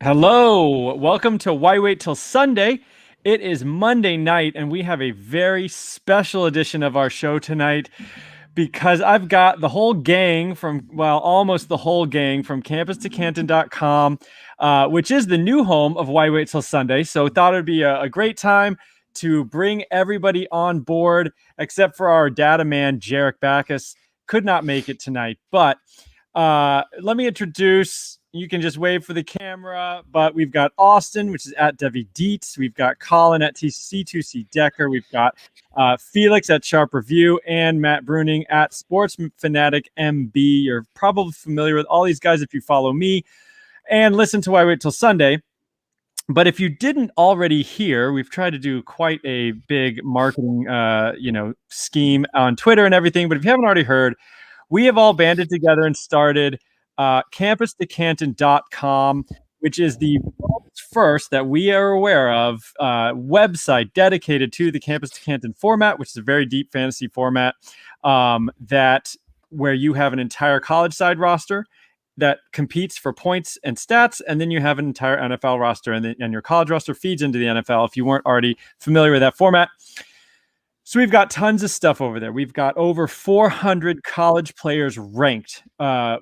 Hello, welcome to Why Wait Till Sunday. It is Monday night, and we have a very special edition of our show tonight because I've got the whole gang almost the whole gang from campus2canton.com, which is the new home of Why Wait Till Sunday. So thought it'd be a great time to bring everybody on board, except for our data man, Jarek Backus, could not make it tonight. But let me introduce. You can just wave for the camera, but we've got Austin, which is at Devi Dietz. We've got Colin at TC2C Decker. We've got Felix at Sharp Review and Matt Bruning at Sports Fanatic MB. You're probably familiar with all these guys if you follow me and listen to Why Wait Till Sunday. But if you didn't already hear, we've tried to do quite a big marketing, scheme on Twitter and everything. But if you haven't already heard, we have all banded together and started campus2canton.com, which is the first that we are aware of website dedicated to the Campus to Canton format, which is a very deep fantasy format that where you have an entire college side roster that competes for points and stats, and then you have an entire NFL roster, and your college roster feeds into the NFL if you weren't already familiar with that format. So we've got tons of stuff over there. We've got over 400 college players ranked,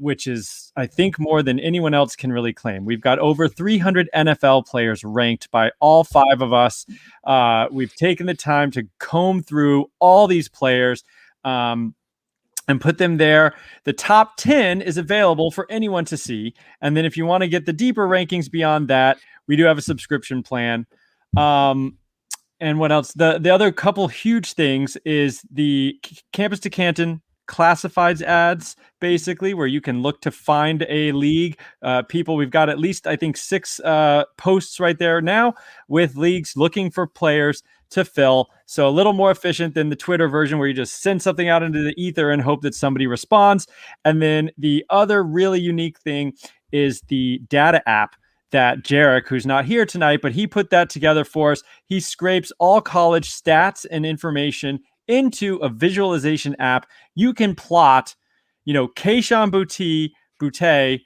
which is, I think, more than anyone else can really claim. We've got over 300 NFL players ranked by all five of us. We've taken the time to comb through all these players and put them there. The top 10 is available for anyone to see. And then if you want to get the deeper rankings beyond that, we do have a subscription plan. And what else? The other couple huge things is the Campus to Canton classifieds ads, basically, where you can look to find a league. We've got at least, I think, 6 posts right there now with leagues looking for players to fill. So a little more efficient than the Twitter version where you just send something out into the ether and hope that somebody responds. And then the other really unique thing is the data app that Jarek, who's not here tonight, but he put that together for us. He scrapes all college stats and information into a visualization app. You can plot, Kayshon Boutte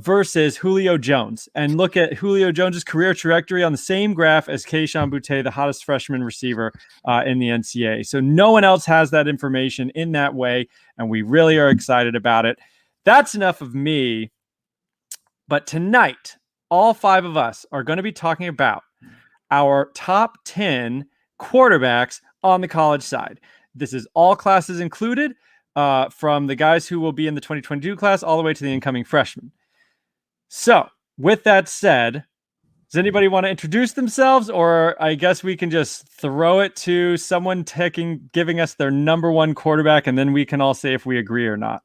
versus Julio Jones, and look at Julio Jones's career trajectory on the same graph as Kayshon Boutte, the hottest freshman receiver in the NCAA. So no one else has that information in that way, and we really are excited about it. That's enough of me. But tonight, all five of us are going to be talking about our top 10 quarterbacks on the college side. This is all classes included, from the guys who will be in the 2022 class all the way to the incoming freshmen. So with that said, does anybody want to introduce themselves, or I guess we can just throw it to someone giving us their number one quarterback, and then we can all say if we agree or not?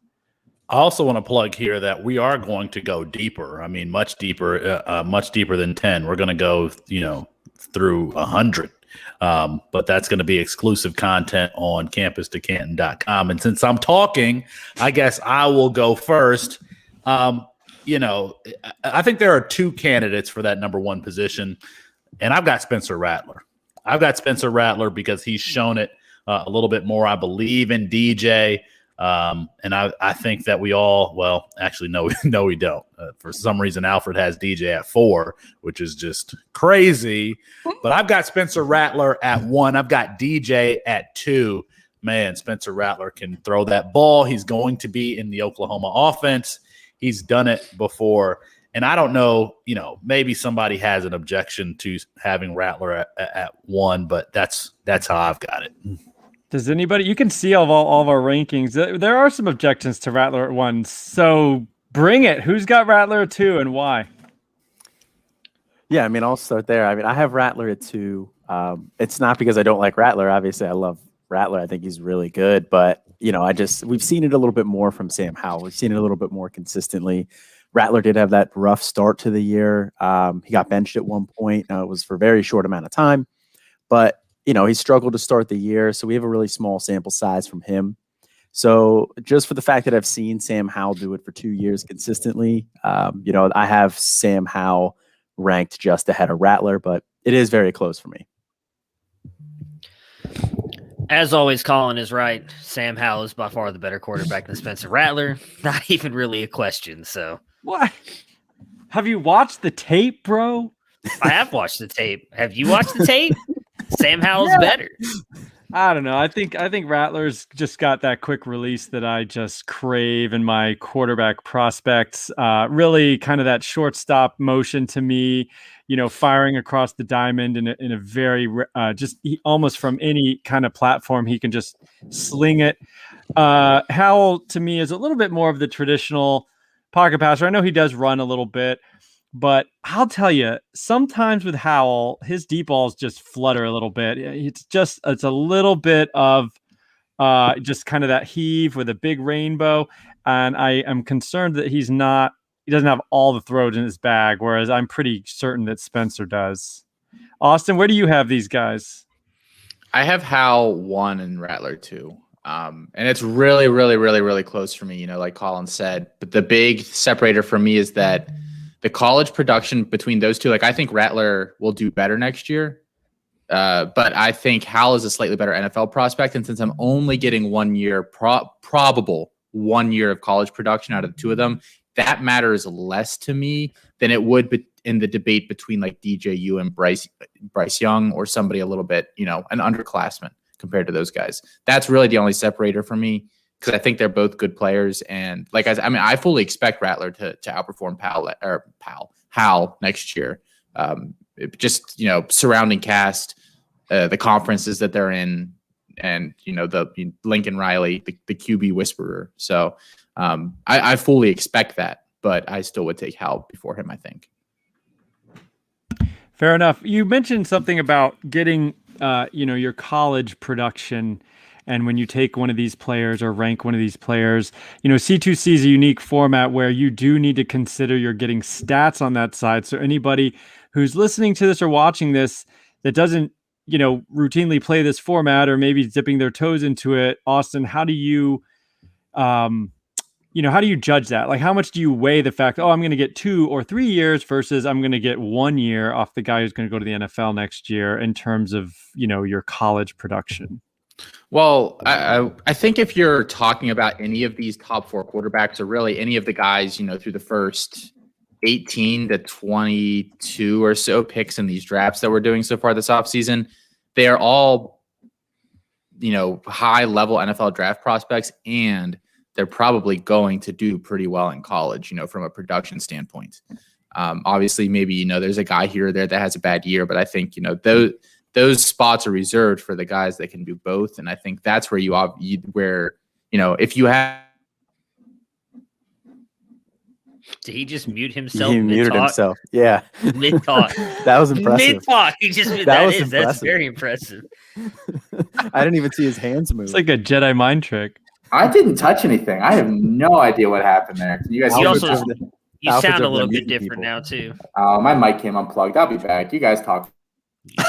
I also want to plug here that we are going to go deeper. I mean, much deeper than 10. We're going to go, through 100. But that's going to be exclusive content on campus2canton.com. And since I'm talking, I guess I will go first. I think there are 2 candidates for that number 1 position, and I've got Spencer Rattler. Because he's shown it a little bit more. I believe in DJ. And I think that we all, no, we don't. For some reason, Alfred has DJ at 4, which is just crazy. But I've got Spencer Rattler at 1. I've got DJ at 2. Man, Spencer Rattler can throw that ball. He's going to be in the Oklahoma offense. He's done it before. And I don't know, maybe somebody has an objection to having Rattler at 1, but that's how I've got it. Does anybody? You can see all of our rankings. There are some objections to Rattler at 1, so bring it. Who's got Rattler at 2 and why? Yeah, I'll start there. I have Rattler at 2. It's not because I don't like Rattler. Obviously, I love Rattler. I think he's really good, but we've seen it a little bit more from Sam Howell. We've seen it a little bit more consistently. Rattler did have that rough start to the year. He got benched at one point. It was for a very short amount of time, but he struggled to start the year, so we have a really small sample size from him. So just for the fact that I've seen Sam Howell do it for 2 years consistently, I have Sam Howell ranked just ahead of Rattler, but it is very close for me. As always, Colin is right. Sam Howell is by far the better quarterback than Spencer Rattler. Not even really a question. So what? Have you watched the tape, bro? I have watched the tape. Have you watched the tape? Sam Howell's better. I don't know. I think Rattler's just got that quick release that I just crave in my quarterback prospects. Really kind of that shortstop motion to me, firing across the diamond in a very almost from any kind of platform, he can just sling it. Howell to me is a little bit more of the traditional pocket passer. I know he does run a little bit, but I'll tell you, sometimes with Howell, his deep balls just flutter a little bit. It's a little bit of just kind of that heave with a big rainbow. And I am concerned that he doesn't have all the throws in his bag, whereas I'm pretty certain that Spencer does. Austin, where do you have these guys? I have Howell 1 and Rattler 2. And it's really, really, really, really close for me, like Colin said. But the big separator for me is that the college production between those two, I think Rattler will do better next year. But I think Howell is a slightly better NFL prospect. And since I'm only getting 1 year, probable 1 year of college production out of the two of them, that matters less to me than it would in the debate between DJU and Bryce Young or somebody a little bit, an underclassman compared to those guys. That's really the only separator for me, because I think they're both good players. And I fully expect Rattler to outperform Howell next year. Just, surrounding cast, the conferences that they're in, and, the Lincoln Riley, the QB whisperer. So I fully expect that, but I still would take Howell before him, I think. Fair enough. You mentioned something about getting, your college production. And when you take one of these players or rank one of these players, C2C is a unique format where you do need to consider you're getting stats on that side. So anybody who's listening to this or watching this that doesn't, routinely play this format or maybe dipping their toes into it, Austin, how do you judge that? How much do you weigh the fact, I'm going to get 2 or 3 years versus I'm going to get 1 year off the guy who's going to go to the NFL next year in terms of, your college production? Well, I think if you're talking about any of these top 4 quarterbacks, or really any of the guys, through the first 18 to 22 or so picks in these drafts that we're doing so far this offseason, they are all, high level NFL draft prospects, and they're probably going to do pretty well in college, from a production standpoint. Obviously, maybe, there's a guy here or there that has a bad year, but I think, those spots are reserved for the guys that can do both. And I think that's where if you have. Did he just mute himself? He muted himself. Yeah. Mid-talk. That was impressive. Mid-talk. That's very impressive. I didn't even see his hands move. It's like a Jedi mind trick. I didn't touch anything. I have no idea what happened there. You guys you sound a little bit different now too. My mic came unplugged. I'll be back. You guys talk.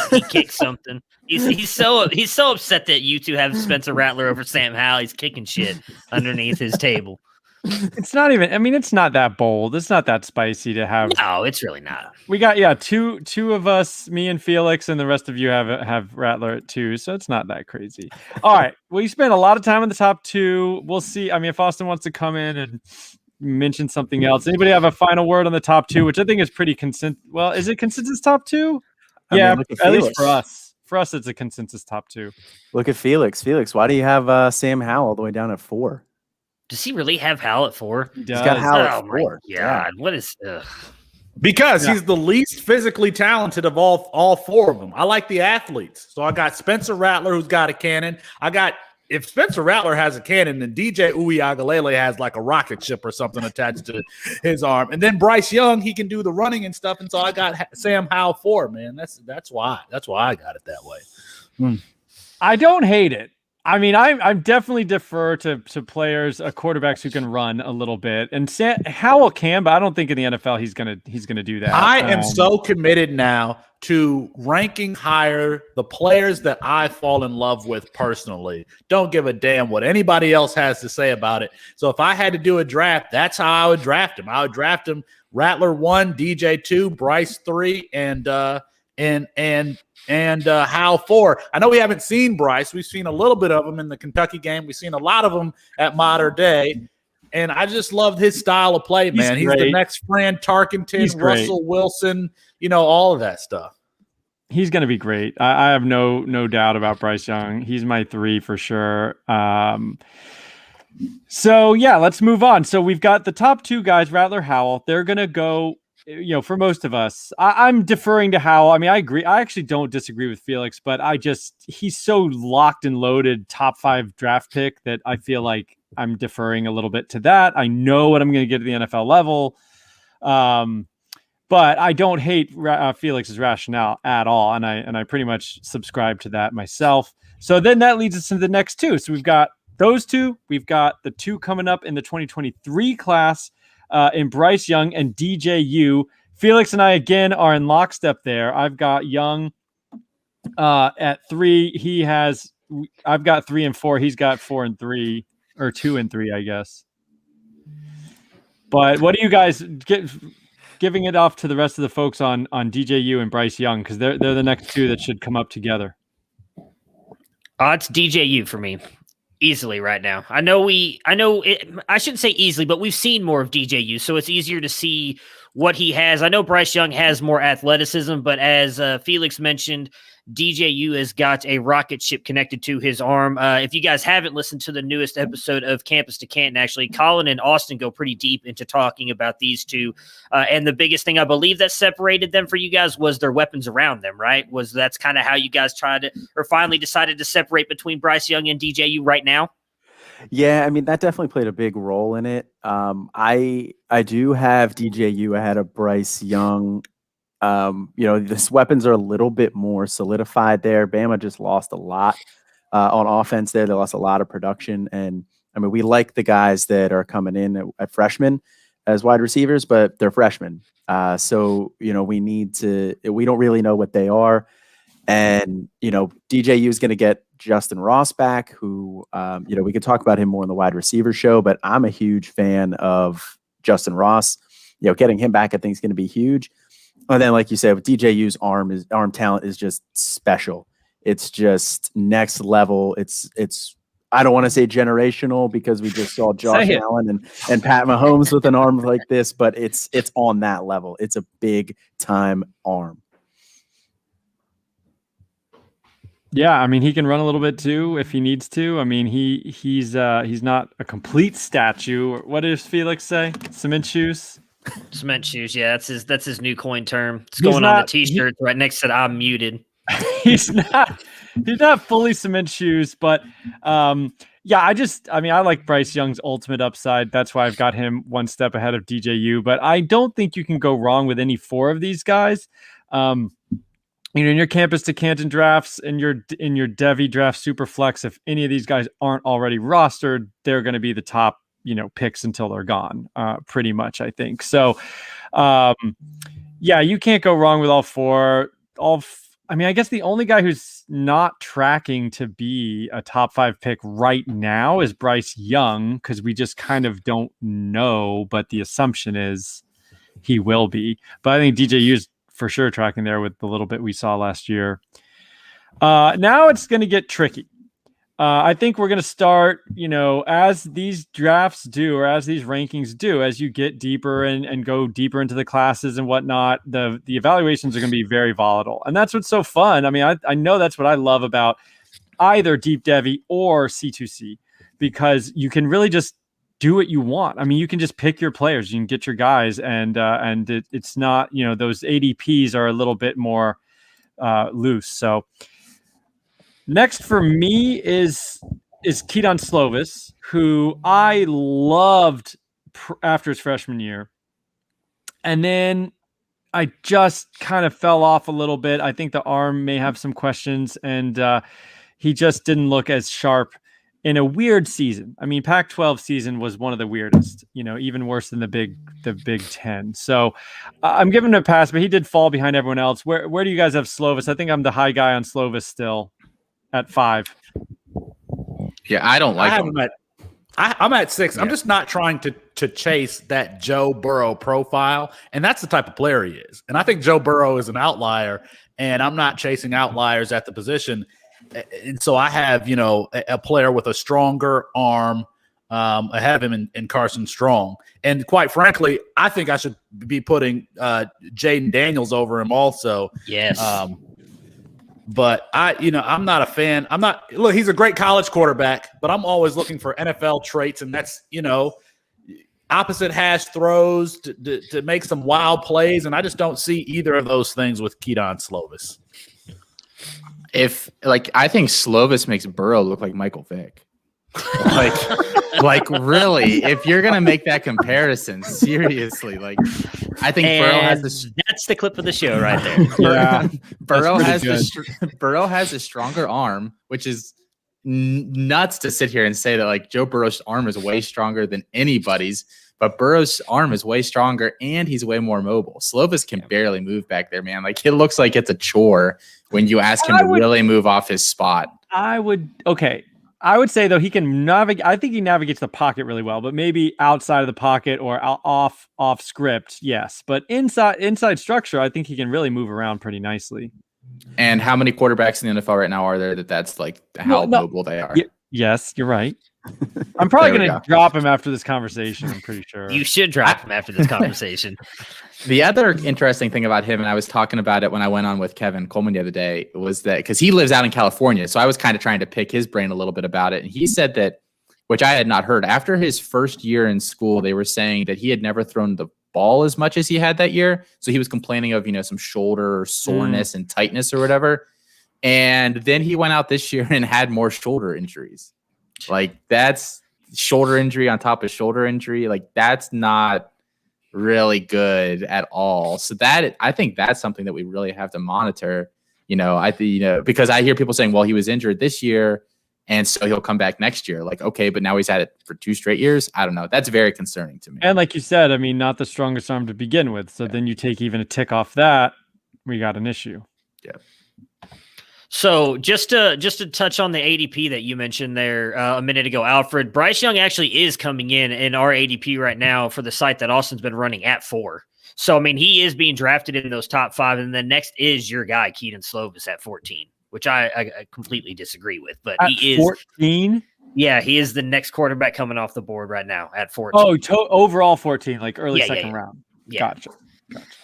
He kicked something. He's so upset that you two have Spencer Rattler over Sam Howell. He's kicking shit underneath his table. It's not even. It's not that bold. It's not that spicy to have. No, it's really not. We got two of us, me and Felix, and the rest of you have Rattler at 2, so it's not that crazy. All right, we spent a lot of time on the top 2. We'll see. If Austin wants to come in and mention something else. Anybody have a final word on the top 2, which I think is pretty Well, is it consensus top 2? Yeah, at least for us. For us, it's a consensus top 2. Look at Felix. Felix, why do you have Sam Howell all the way down at 4? Does he really have Howell at 4? He does. He's got Howell at 4. God, yeah. What is? Because he's the least physically talented of all 4 of them. I like the athletes, so I got Spencer Rattler, who's got a cannon. If Spencer Rattler has a cannon, then DJ Uiagalelei has like a rocket ship or something attached to his arm. And then Bryce Young, he can do the running and stuff. And so I got Sam Howell 4, man. That's why I got it that way. I don't hate it. I definitely defer to players, quarterbacks who can run a little bit. And Howell can, but I don't think in the NFL he's gonna do that. I am so committed now to ranking higher the players that I fall in love with personally. Don't give a damn what anybody else has to say about it. So if I had to do a draft, that's how I would draft him. I would draft him Rattler 1, DJ 2, Bryce 3, and Howell 4. I know we haven't seen Bryce. We've seen a little bit of him in the Kentucky game. We've seen a lot of him at Modern Day. And I just loved his style of play, man. He's the next Fran Tarkenton, Russell Wilson, all of that stuff. He's going to be great. I have no doubt about Bryce Young. He's my 3 for sure. So yeah, let's move on. So we've got the top 2 guys, Rattler, Howell. They're going to go, for most of us. I'm deferring to Howell. I mean, I agree. I actually don't disagree with Felix, but he's so locked and loaded top 5 draft pick that I feel like I'm deferring a little bit to that. I know what I'm going to get at the NFL level. But I don't hate Felix's rationale at all, and I pretty much subscribe to that myself. So then that leads us to the next 2. So we've got those 2. We've got the 2 coming up in the 2023 class in Bryce Young and DJU. Felix and I, again, are in lockstep there. I've got Young at 3. I've got 3 and 4. He's got 4 and 3, or 2 and 3, I guess. But what do you guys get? Giving it off to the rest of the folks on DJU and Bryce Young, because they're the next 2 that should come up together. It's DJU for me, easily right now. I shouldn't say easily, but we've seen more of DJU, so it's easier to see what he has. I know Bryce Young has more athleticism, but as Felix mentioned, DJU has got a rocket ship connected to his arm. If you guys haven't listened to the newest episode of Campus to Canton, actually, Colin and Austin go pretty deep into talking about these 2. And the biggest thing I believe that separated them for you guys was their weapons around them, right? That's kind of how you guys finally decided to separate between Bryce Young and DJU right now? Yeah, I mean, that definitely played a big role in it. I do have DJU ahead of Bryce Young. This weapons are a little bit more solidified there. Bama just lost a lot on offense there. They lost a lot of production. And I mean, we like the guys that are coming in at freshmen as wide receivers, but they're freshmen. So we don't really know what they are. And, DJU is going to get Justin Ross back, who, we could talk about him more in the wide receiver show, but I'm a huge fan of Justin Ross. Getting him back, I think, is going to be huge. And then, like you said, with DJU's arm talent is just special. It's just next level. It's I don't want to say generational because we just saw Josh Allen and Pat Mahomes with an arm like this, but it's on that level. It's a big time arm. Yeah, I mean, he can run a little bit too if he needs to. I mean, he's not a complete statue. What does Felix say? Cement shoes? Cement shoes, yeah, that's his new coin term. It's going on the t-shirt right next to I'm muted. He's not fully cement shoes, but I like Bryce Young's ultimate upside. That's why I've got him 1 step ahead of DJU, but I don't think you can go wrong with any 4 of these guys. In your campus to Canton drafts, in your Devi draft super flex, if any of these guys aren't already rostered, they're going to be the top, picks until they're gone, pretty much, I think. So, you can't go wrong with all 4. I guess the only guy who's not tracking to be a top 5 pick right now is Bryce Young, because we just kind of don't know, but the assumption is he will be. But I think DJU's for sure tracking there with the little bit we saw last year. Now it's going to get tricky. I think we're going to start, as these drafts do, or as these rankings do, as you get deeper and go deeper into the classes and whatnot, the evaluations are going to be very volatile. And that's what's so fun. I mean, I know that's what I love about either Deep Devi or C2C, because you can really just do what you want. I mean, you can just pick your players, you can get your guys, and it's not, those ADPs are a little bit more loose. So next for me is Kedan Slovis, who I loved after his freshman year. And then I just kind of fell off a little bit. I think the arm may have some questions, and he just didn't look as sharp in a weird season. I mean, Pac-12 season was one of the weirdest, even worse than the Big Ten. So I'm giving him a pass, but he did fall behind everyone else. Where do you guys have Slovis? I think I'm the high guy on Slovis still at 5. Yeah, I don't like him. I'm at 6. Yeah. I'm just not trying to chase that Joe Burrow profile, and that's the type of player he is. And I think Joe Burrow is an outlier, and I'm not chasing outliers at the position. And so I have, a player with a stronger arm, ahead of him in Carson Strong. And quite frankly, I think I should be putting Jaden Daniels over him also. Yes. But I'm not a fan. Look, he's a great college quarterback, but I'm always looking for NFL traits, and that's, opposite hash throws to make some wild plays, and I just don't see either of those things with Kedan Slovis. I think Slovis makes Burrow look like Michael Vick. Really, if you're gonna make that comparison, seriously, I think Burrow has this. That's the clip of the show right there. Yeah, Burrow has a stronger arm, which is nuts to sit here and say that Joe Burrow's arm is way stronger than anybody's, but Burrow's arm is way stronger and he's way more mobile. Slovis can barely move back there, man. It looks like it's a chore when you ask him to really move off his spot. I would say, though, he can navigate. I think he navigates the pocket really well, but maybe outside of the pocket or off script, yes. But inside structure, I think he can really move around pretty nicely. And how many quarterbacks in the NFL right now are there that's how mobile they are? Yes, you're right. I'm probably going to drop him after this conversation. I'm pretty sure. You should drop him after this conversation. The other interesting thing about him, and I was talking about it when I went on with Kevin Coleman the other day, was that because he lives out in California, so I was kind of trying to pick his brain a little bit about it. And he said that, which I had not heard, after his first year in school, they were saying that he had never thrown the ball as much as he had that year. So he was complaining of, some shoulder soreness and tightness or whatever. And then he went out this year and had more shoulder injuries. That's shoulder injury on top of shoulder injury. That's not really good at all. So I think that's something that we really have to monitor, because I hear people saying, well, he was injured this year and so he'll come back next year. Okay, but now he's had it for 2 straight years. I don't know. That's very concerning to me. And like you said, not the strongest arm to begin with. So then you take even a tick off that, we got an issue. Yeah. So just to touch on the ADP that you mentioned there a minute ago, Alfred, Bryce Young actually is coming in our ADP right now for the site that Austin's been running at 4. So, he is being drafted in those top 5. And then next is your guy, Kedan Slovis at 14, which I completely disagree with. But he is 14. Yeah, he is the next quarterback coming off the board right now at 14. Oh, overall 14, early second round. Yeah. Gotcha.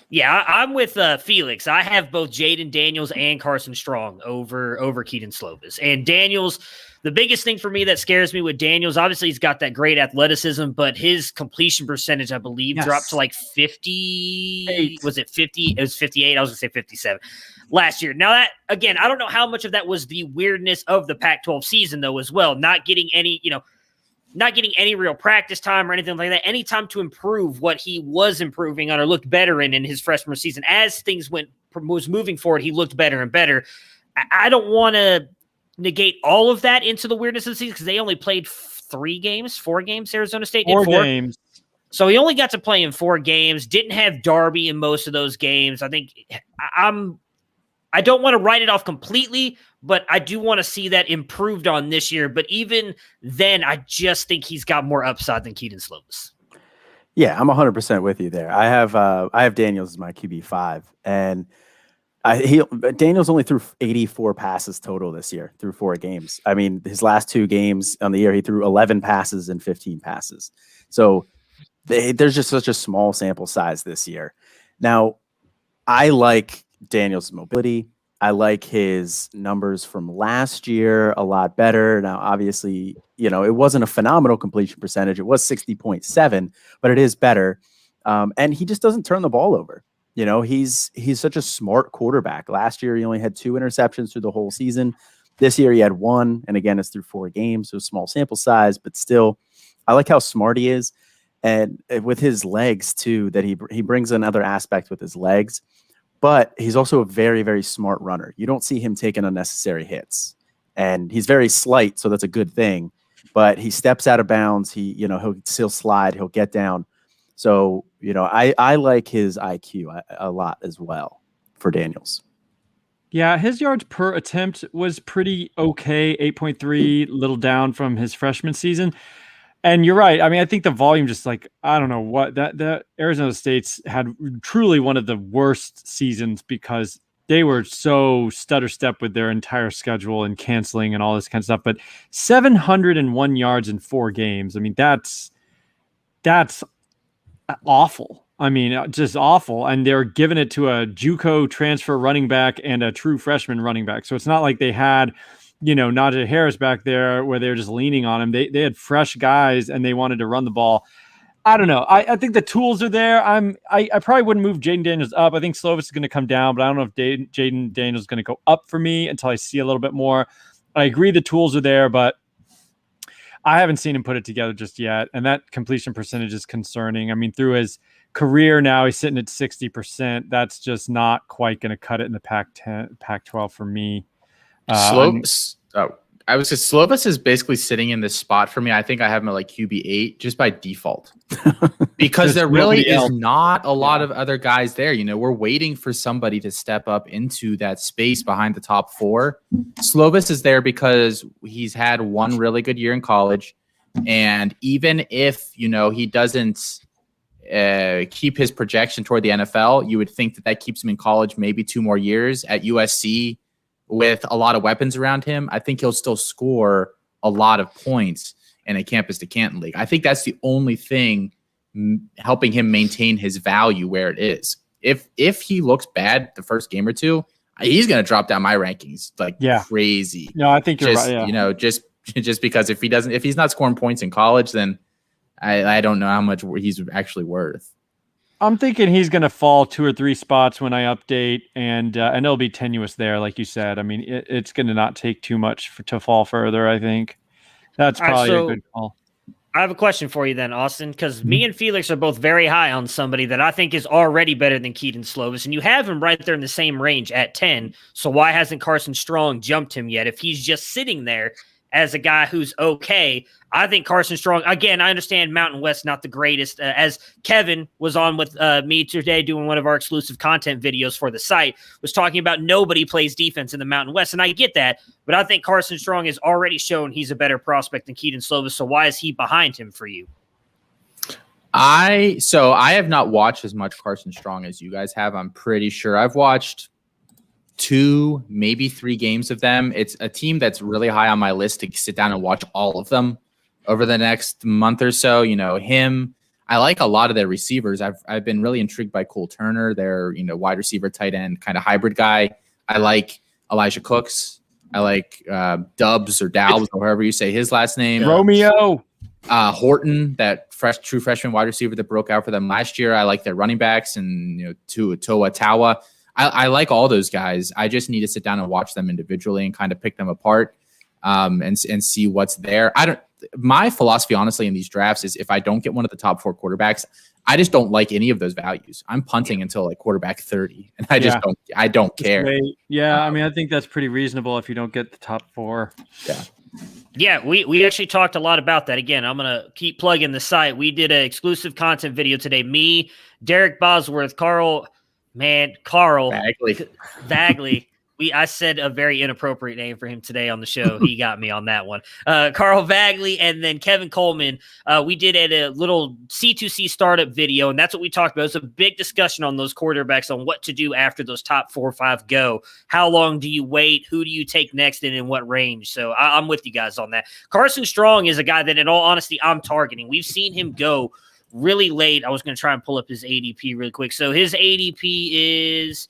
Yeah, I'm with Felix. I have both Jaden Daniels and Carson Strong over Kedan Slovis. And Daniels, the biggest thing for me that scares me with Daniels, obviously he's got that great athleticism, but his completion percentage, I believe, dropped to 50. Was it 50? It was 58. I was going to say 57 last year. Now that, again, I don't know how much of that was the weirdness of the Pac-12 season, though, as well. Not getting any real practice time or anything like that. Any time to improve what he was improving on or looked better in his freshman season. As things was moving forward, he looked better and better. I don't want to negate all of that into the weirdness of the season because they only played 4 games, Arizona State did 4 games. So he only got to play in 4 games, didn't have Darby in most of those games. I think I don't want to write it off completely, but I do want to see that improved on this year. But even then, I just think he's got more upside than Kedan Slovis. Yeah, I'm 100% with you there. I have Daniels as my QB5, and Daniels only threw 84 passes total this year through 4 games. His last 2 games on the year, he threw 11 passes and 15 passes. So there's just such a small sample size this year. Now, I like Daniels' mobility. I like his numbers from last year a lot better. Now, obviously, it wasn't a phenomenal completion percentage. It was 60.7, but it is better. And he just doesn't turn the ball over. He's such a smart quarterback. Last year, he only had 2 interceptions through the whole season. This year, he had 1. And again, it's through 4 games, so small sample size, but still, I like how smart he is. And with his legs, too, that he brings another aspect with his legs. But he's also a very, very smart runner. You don't see him taking unnecessary hits. And he's very slight, so that's a good thing. But he steps out of bounds. He'll still slide. He'll get down. So, I like his IQ a lot as well for Daniels. Yeah, his yards per attempt was pretty okay, 8.3, little down from his freshman season. And you're right. I think the volume just I don't know what that Arizona State's had truly one of the worst seasons because they were so stutter step with their entire schedule and canceling and all this kind of stuff. But 701 yards in 4 games. I mean, that's awful. I mean, just awful. And they're giving it to a JUCO transfer running back and a true freshman running back. So it's not like they had, Najee Harris back there where they were just leaning on him. They had fresh guys and they wanted to run the ball. I don't know. I think the tools are there. I probably wouldn't move Jaden Daniels up. I think Slovis is going to come down, but I don't know if Jaden Daniels is going to go up for me until I see a little bit more. I agree the tools are there, but I haven't seen him put it together just yet. And that completion percentage is concerning. I mean, through his career now, he's sitting at 60%. That's just not quite going to cut it in the Pac-10, Pac-12 for me. Slovis is basically sitting in this spot for me. I think I have him at like QB8 just by default because there really is not a lot of other guys there. We're waiting for somebody to step up into that space behind the top 4. Slovis is there because he's had one really good year in college. And even if, he doesn't keep his projection toward the NFL, you would think that keeps him in college maybe 2 more years at USC. With a lot of weapons around him, I think he'll still score a lot of points in a campus to Canton league. I think that's the only thing helping him maintain his value where it is. If he looks bad the first game or two, he's going to drop down my rankings crazy. No, I think you're right. Yeah. Just because if he's not scoring points in college, then I don't know how much he's actually worth. I'm thinking he's going to fall 2 or 3 spots when I update, and it'll be tenuous there, like you said. I mean, it's going to not take too much to fall further, I think. That's probably a good call. I have a question for you then, Austin, because me and Felix are both very high on somebody that I think is already better than Kedan Slovis, and you have him right there in the same range at 10, so why hasn't Carson Strong jumped him yet if he's just sitting there as a guy who's okay? I think Carson Strong, again, I understand Mountain West not the greatest. As Kevin was on with me today doing one of our exclusive content videos for the site, was talking about nobody plays defense in the Mountain West, and I get that, but I think Carson Strong has already shown he's a better prospect than Kedan Slovis, so why is he behind him for you? I have not watched as much Carson Strong as you guys have. I'm pretty sure I've watched 2, maybe 3 games of them. It's a team that's really high on my list to sit down and watch all of them over the next month or so. Him. I like a lot of their receivers. I've been really intrigued by Cole Turner, their wide receiver, tight end kind of hybrid guy. I like Elijah Cooks. I like Dubs or Dalbs or however you say his last name. Romeo Horton, that true freshman wide receiver that broke out for them last year. I like their running backs and Toa Tawa. I like all those guys. I just need to sit down and watch them individually and kind of pick them apart and see what's there. My philosophy, honestly, in these drafts is if I don't get one of the top 4 quarterbacks, I just don't like any of those values. I'm punting until like quarterback 30, and I don't care. Yeah, I mean, I think that's pretty reasonable if you don't get the top 4. Yeah. Yeah, we actually talked a lot about that. Again, I'm going to keep plugging the site. We did an exclusive content video today. Me, Derek Bosworth, Carl Bagley. I said a very inappropriate name for him today on the show. He got me on that one. Carl Bagley and then Kevin Coleman. We did a little C2C startup video, and that's what we talked about. It was a big discussion on those quarterbacks on what to do after those top 4 or 5 go. How long do you wait? Who do you take next and in what range? So I'm with you guys on that. Carson Strong is a guy that, in all honesty, I'm targeting. We've seen him go really late. I was going to try and pull up his ADP really quick. So his ADP is...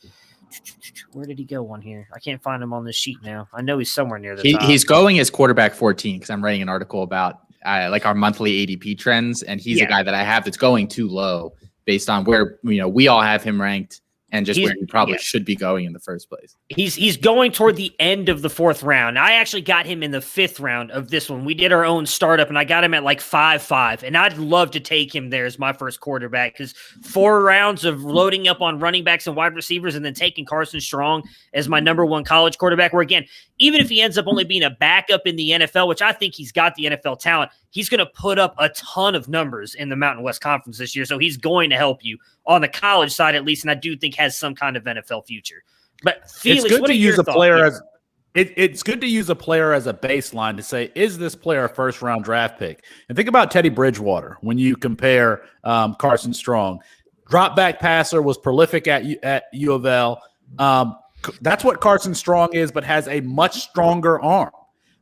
Where did he go on here? I can't find him on this sheet now. I know he's somewhere near the top. He's going as quarterback 14 because I'm writing an article about like our monthly ADP trends, and he's a guy that I have that's going too low based on where we all have him ranked and just where he probably should be going in the first place. He's going toward the end of the 4th round. I actually got him in the 5th round of this one. We did our own startup, and I got him at like 5.5, and I'd love to take him there as my first quarterback because 4 rounds of loading up on running backs and wide receivers and then taking Carson Strong as my number 1 college quarterback, where, again, even if he ends up only being a backup in the NFL, which I think he's got the NFL talent, he's going to put up a ton of numbers in the Mountain West Conference this year, so he's going to help you on the college side at least, and I do think has some kind of NFL future. But Felix, it's good what to are use your a thoughts? player as it's good to use a player as a baseline to say, is this player a first-round draft pick? And think about Teddy Bridgewater when you compare Carson Strong. Drop back passer, was prolific at U of L. Carson Strong is, but has a much stronger arm.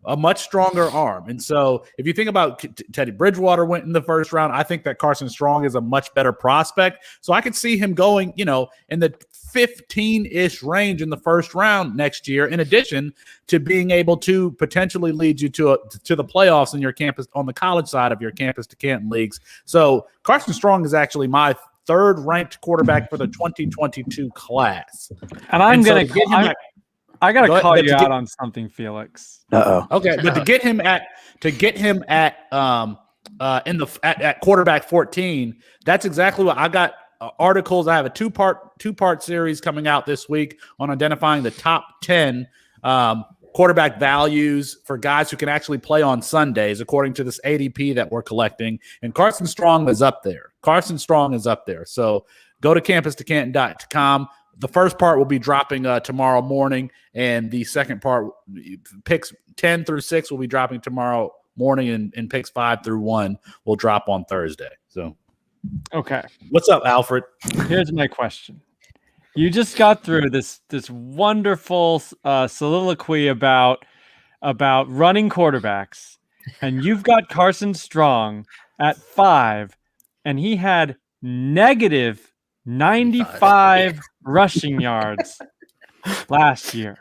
And so if you think about Teddy Bridgewater went in the first round, I think that Carson Strong is a much better prospect. So I could see him going, in the 15-ish range in the first round next year, in addition to being able to potentially lead you to the playoffs in your campus on the college side of your campus to Canton leagues. So Carson Strong is actually my third ranked quarterback for the 2022 class. And I got to call you out on something, Felix. Okay, but to get him at quarterback 14, that's exactly what I got. Articles. I have a two-part series coming out this week on identifying the top 10 quarterback values for guys who can actually play on Sundays, according to this ADP that we're collecting. And Carson Strong is up there. So go to campus2canton.com. The first part will be dropping tomorrow morning, and the second part, picks 10 through 6, will be dropping tomorrow morning, and picks 5 through 1 will drop on Thursday. So, okay, what's up, Alfred? Here's my question. You just got through this wonderful soliloquy about running quarterbacks, and you've got Carson Strong at 5, and he had negative 95 rushing yards last year.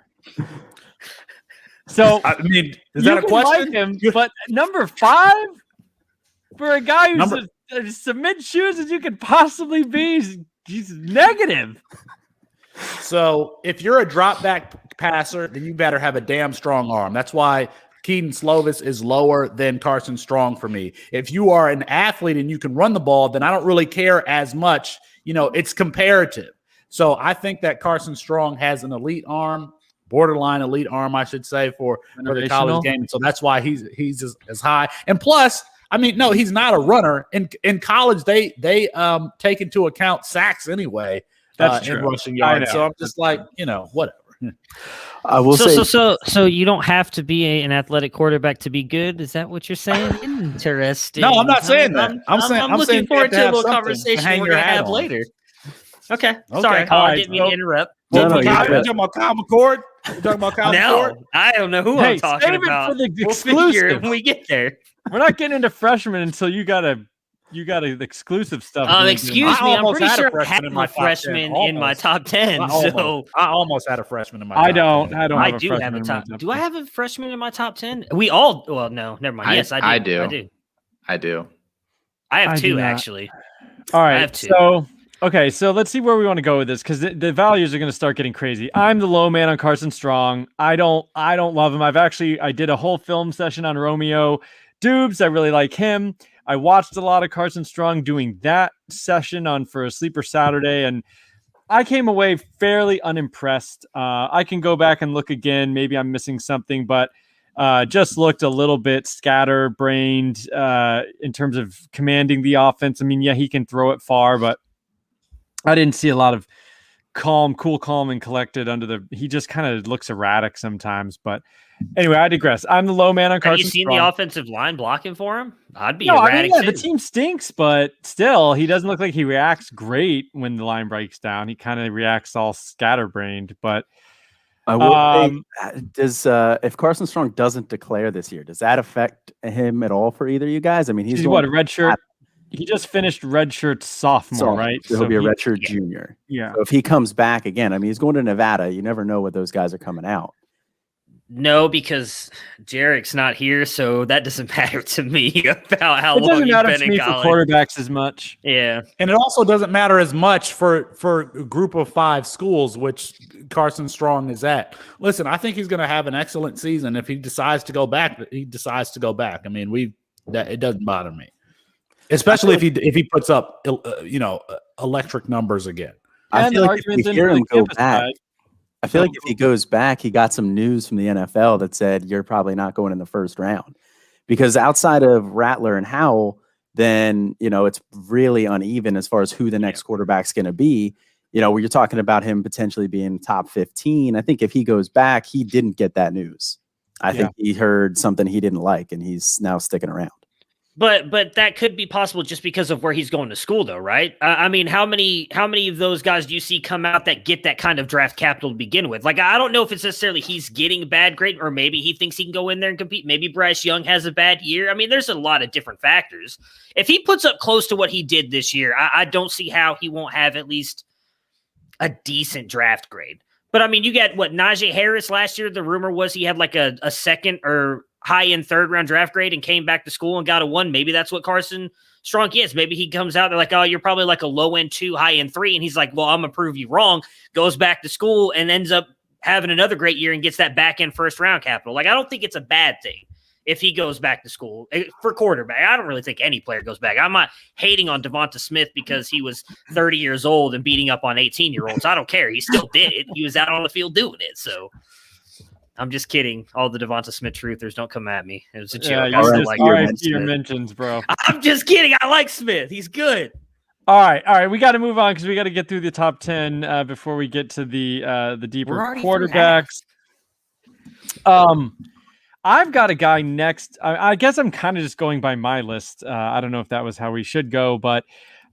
So I mean, is that a question? Like him, but number 5 for a guy who's as mid shoes as you could possibly be, he's negative. So if you're a drop back passer, then you better have a damn strong arm. That's why Kedan Slovis is lower than Carson Strong for me. If you are an athlete and you can run the ball, then I don't really care as much. It's comparative. So I think that Carson Strong has an elite arm, borderline elite arm, I should say, for the college game. So that's why he's as high. And plus, no, he's not a runner. In college, they take into account sacks anyway. That's true. In rushing yards. So I'm just like, whatever. I will say. So you don't have to be an athletic quarterback to be good. Is that what you're saying? Interesting. No, I'm not saying that. I'm looking forward to a little conversation we're going to have later. Okay. Sorry, Colin. I didn't mean to interrupt. You're talking about Kyle McCord? No, I don't know who I'm talking about. For the exclusive when we get there. We're not getting into freshmen until you got exclusive stuff. Excuse me, I'm pretty sure I had a freshman in my top 10. So I almost had a freshman in my top 10. I do have a top 10. Do I have a freshman in my top 10? Well, no, never mind. Yes, I do. I do. I have 2 actually. All right. I have 2. So let's see where we want to go with this, because the values are going to start getting crazy. I'm the low man on Carson Strong. I don't love him. I did a whole film session on Romeo Dubes. I really like him. I watched a lot of Carson Strong doing that session for a Sleeper Saturday, and I came away fairly unimpressed. I can go back and look again. Maybe I'm missing something, but just looked a little bit scatterbrained in terms of commanding the offense. He can throw it far, but I didn't see a lot of calm, and collected he just kind of looks erratic sometimes. But anyway, I digress. I'm the low man on Carson Strong. Have you seen the offensive line blocking for him? I'd be erratic. The team stinks, but still, he doesn't look like he reacts great when the line breaks down. He kind of reacts all scatterbrained. But I will say, if Carson Strong doesn't declare this year, does that affect him at all for either of you guys? He's what, a red shirt? He just finished redshirt sophomore, right? So he'll be a redshirt junior. Yeah. So if he comes back again, he's going to Nevada. You never know what those guys are coming out. No, because Jarek's not here, so that doesn't matter to me about how long he's been in college. It doesn't matter to me for quarterbacks as much. Yeah. And it also doesn't matter as much for a group of 5 schools, which Carson Strong is at. Listen, I think he's going to have an excellent season. If he decides to go back, he decides to go back. It doesn't bother me. Especially if he puts up electric numbers again. I feel like if we hear him go back, I feel like if he goes back, he got some news from the NFL that said you're probably not going in the first round, because outside of Rattler and Howell, then it's really uneven as far as who the next quarterback's going to be. Where you're talking about him potentially being top 15. I think if he goes back, he didn't get that news. I think he heard something he didn't like, and he's now sticking around. But that could be possible just because of where he's going to school, though, right? I mean, how many of those guys do you see come out that get that kind of draft capital to begin with? Like, I don't know if it's necessarily he's getting a bad grade, or maybe he thinks he can go in there and compete. Maybe Bryce Young has a bad year. I mean, there's a lot of different factors. If he puts up close to what he did this year, I don't see how he won't have at least a decent draft grade. But I mean, you got Najee Harris last year. The rumor was he had like a second or high-end third-round draft grade and came back to school and got a 1. Maybe that's what Carson Strong is. Maybe he comes out, they're like, oh, you're probably like a low-end 2, high-end 3. And he's like, well, I'm going to prove you wrong. Goes back to school and ends up having another great year and gets that back-end first-round capital. Like, I don't think it's a bad thing if he goes back to school. For quarterback, I don't really think any player goes back. I'm not hating on Devonta Smith because he was 30 years old and beating up on 18-year-olds. I don't care. He still did it. He was out on the field doing it, so... I'm just kidding. All the Devonta Smith truthers, don't come at me. It was a joke. Your mentions, bro. I'm just kidding. I like Smith. He's good. All right. We got to move on because we got to get through the top 10 before we get to the deeper quarterbacks. I've got a guy next. I guess I'm kind of just going by my list. I don't know if that was how we should go, but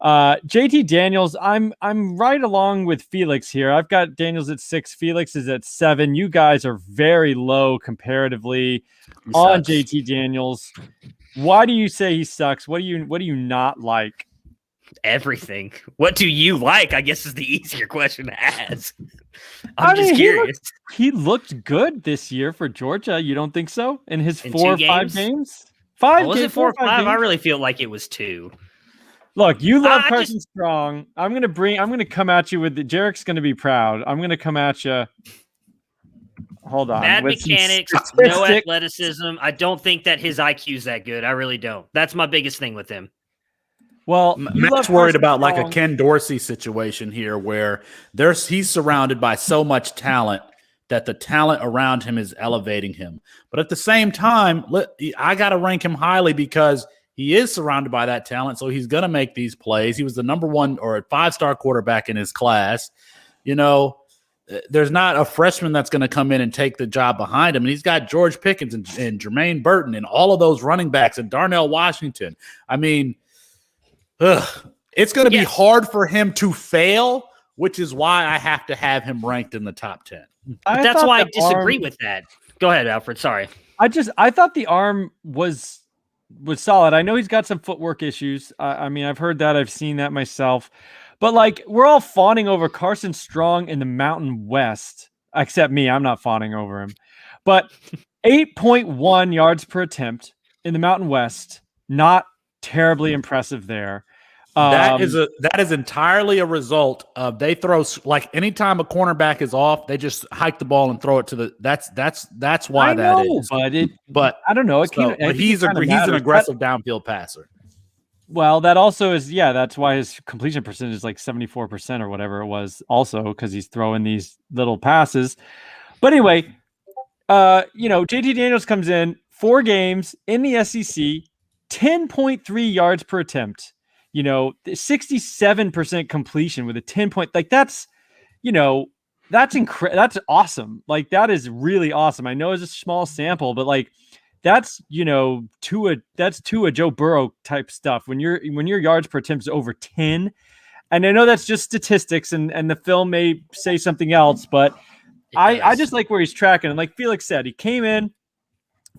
JT Daniels, I'm right along with Felix here. I've got Daniels at 6, Felix is at 7. You guys are very low comparatively on JT Daniels. Why do you say he sucks? What do you not like? Everything. What do you like? I guess is the easier question to ask. I'm just curious. He looked good this year for Georgia. You don't think so? In his in 4 or 5 games? 5 was games, it 4 or 5? Games? I really feel like it was 2. Look, you love Carson Strong. I'm gonna come at you with Jarek's gonna be proud. I'm gonna come at you. Hold on. Bad mechanics, no athleticism. I don't think that his IQ is that good. I really don't. That's my biggest thing with him. Well, Matt's worried about like a Ken Dorsey situation here where he's surrounded by so much talent that the talent around him is elevating him. But at the same time, I got to rank him highly because he is surrounded by that talent, so he's going to make these plays. He was the number 1 or 5-star quarterback in his class. You know, there's not a freshman that's going to come in and take the job behind him. And he's got George Pickens and Jermaine Burton and all of those running backs and Darnell Washington. I mean, it's going to be hard for him to fail, which is why I have to have him ranked in the top 10. That's why I disagree with that. Go ahead, Alfred. Sorry. I thought the arm was solid. I know he's got some footwork issues. I mean, I've heard that. I've seen that myself. But, like, we're all fawning over Carson Strong in the Mountain West, except me. I'm not fawning over him. But 8.1 yards per attempt in the Mountain West, not terribly impressive there. That is entirely a result of they throw, like, anytime a cornerback is off, they just hike the ball and throw it to the. That's why that is. But I don't know. But he's an aggressive downfield passer. Well, that also is, that's why his completion percentage is like 74% or whatever it was. Also, because he's throwing these little passes. But anyway, JT Daniels comes in 4 games in the SEC, 10.3 yards per attempt. 67% completion with a 10 point, like that's awesome. Like that is really awesome. I know it's a small sample, but like that's, Tua Joe Burrow type stuff. When your yards per attempt is over 10, and I know that's just statistics and the film may say something else, but I just like where he's tracking. And like Felix said, he came in